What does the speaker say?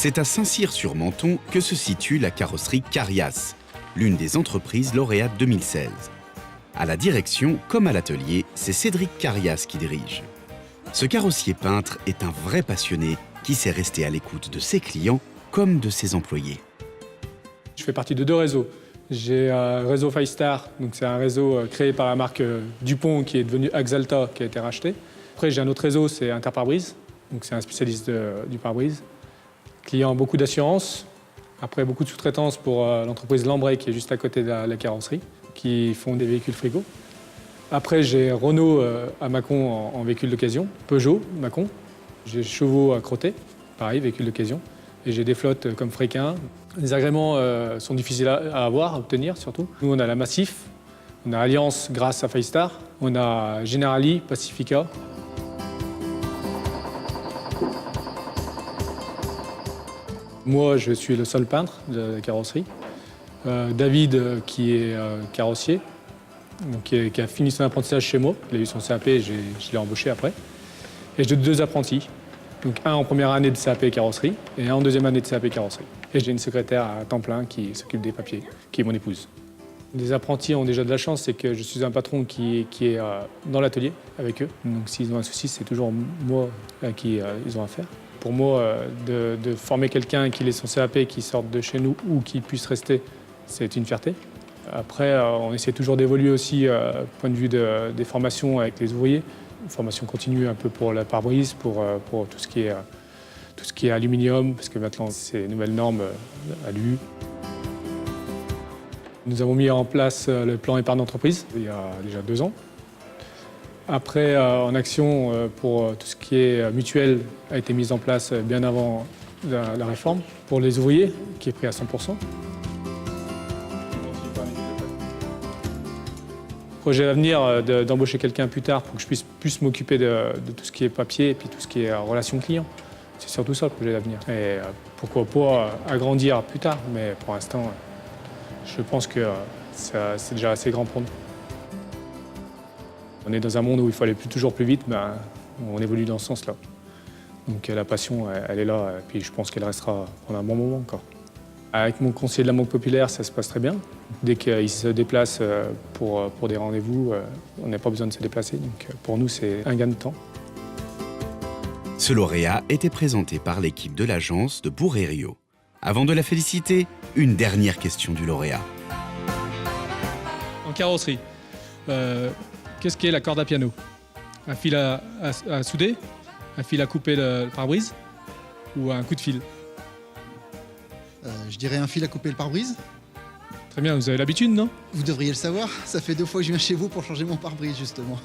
C'est à Saint-Cyr-sur-Menthon que se situe la carrosserie Carias, l'une des entreprises lauréates 2016. À la direction, comme à l'atelier, c'est Cédric Carias qui dirige. Ce carrossier peintre est un vrai passionné qui sait rester à l'écoute de ses clients comme de ses employés. Je fais partie de 2 réseaux. J'ai un réseau Five-Star, donc c'est un réseau créé par la marque Dupont qui est devenu Axalta, qui a été racheté. Après, j'ai un autre réseau, c'est Interpare-Brise, donc c'est un spécialiste du pare-brise. Client, beaucoup d'assurance. Après, beaucoup de sous-traitance pour l'entreprise Lambray, qui est juste à côté de la carrosserie, qui font des véhicules frigo. Après, j'ai Renault à Mâcon en véhicule d'occasion, Peugeot, Mâcon. J'ai Chevaux à Crotté, pareil, véhicule d'occasion. Et j'ai des flottes comme Fréquin. Les agréments sont difficiles à avoir, à obtenir surtout. Nous, on a la Massif, on a Alliance grâce à Five-Star, on a Generali, Pacifica. Moi, je suis le seul peintre de la carrosserie. David, qui est carrossier, donc, qui a fini son apprentissage chez moi. Il a eu son CAP, je l'ai embauché après. Et j'ai 2 apprentis. Donc un en première année de CAP carrosserie et un en deuxième année de CAP carrosserie. Et j'ai une secrétaire à temps plein qui s'occupe des papiers, qui est mon épouse. Les apprentis ont déjà de la chance, c'est que je suis un patron qui est dans l'atelier avec eux. Donc s'ils ont un souci, c'est toujours moi à qui ils ont affaire. Pour moi, de former quelqu'un qui ait son CAP, qui sorte de chez nous ou qui puisse rester, c'est une fierté. Après, on essaie toujours d'évoluer aussi, point de vue des formations avec les ouvriers. Une formation continue un peu pour la pare-brise, pour tout ce qui est aluminium, parce que maintenant, c'est les nouvelles normes ALU. Nous avons mis en place le plan épargne d'entreprise il y a déjà 2 ans. Après, en action pour tout ce qui est mutuel a été mise en place bien avant la réforme. Pour les ouvriers, qui est pris à 100%. Projet à venir d'embaucher quelqu'un plus tard pour que je puisse plus m'occuper de tout ce qui est papier et puis tout ce qui est relation client. C'est surtout ça le projet d'avenir. Et pourquoi pas agrandir plus tard, mais pour l'instant, je pense que c'est déjà assez grand pour nous. On est dans un monde où il faut aller toujours plus vite, ben, on évolue dans ce sens-là. Donc la passion, elle est là, et puis je pense qu'elle restera pendant un bon moment encore. Avec mon conseiller de la Banque Populaire, ça se passe très bien. Dès qu'il se déplace pour des rendez-vous, on n'a pas besoin de se déplacer. Donc pour nous, c'est un gain de temps. Ce lauréat était présenté par l'équipe de l'agence de Bourg-et-Rio. Avant de la féliciter, une dernière question du lauréat. En carrosserie, qu'est-ce qu'est la corde à piano? Un fil à souder? Un fil à couper le pare-brise? Ou un coup de fil? Je dirais un fil à couper le pare-brise. Très bien, vous avez l'habitude, non? Vous devriez le savoir, ça fait 2 fois que je viens chez vous pour changer mon pare-brise, justement.